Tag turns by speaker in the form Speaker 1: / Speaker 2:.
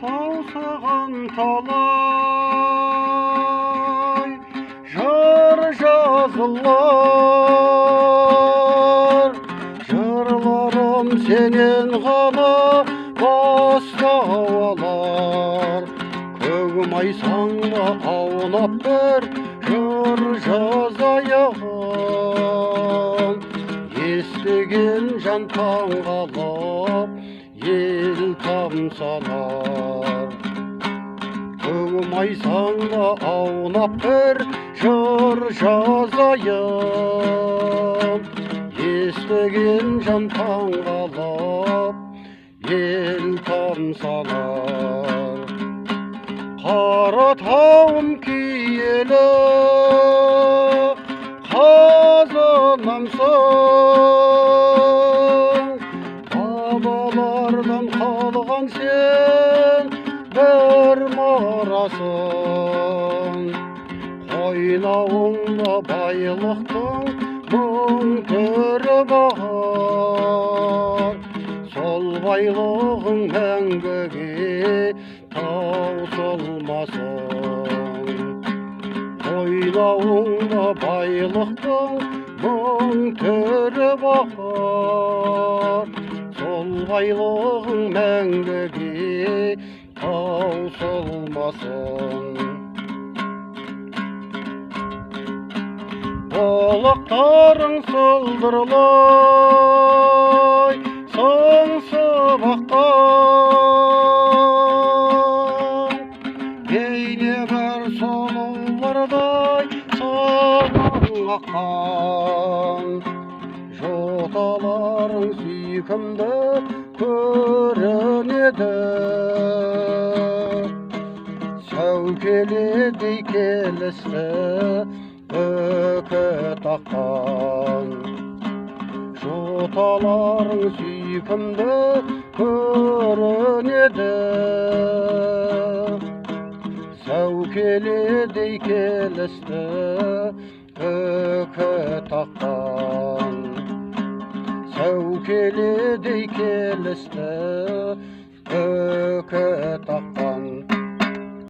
Speaker 1: таусыған талай жыр жазылар, жырларым сенен ғана бастау алар. Көгім айсаңда аунап бір жыр жазайын, естіген жан таңғалып ел тамсанар. Көгім айсаңда аунап бір жыр жазайын, естіген жан таңғалып ел тамсанар. Қаратауым киелі қазынамсың, бабалардан қалған сен бір мұрасың. Қойнауыңда байлықтың мың түрі бар, сол байлығың мәңгіге таусылмасын. Қойнауыңда байлықтың мың түрі бар, сол байлығың мәңгіге таусылмасын. Бұлақтарың сылдырлай сыңсып аққан, бейне бір сұлулардай санаң аққан. Жоталарың сүйкімді көрінеді, сәукеледей келісті бүкіт аққан. Жоталарың сүйкімді көрінеді, сәукеледей келісті бүкіт аққан. Сәукеледей келісті бүкіт аққан.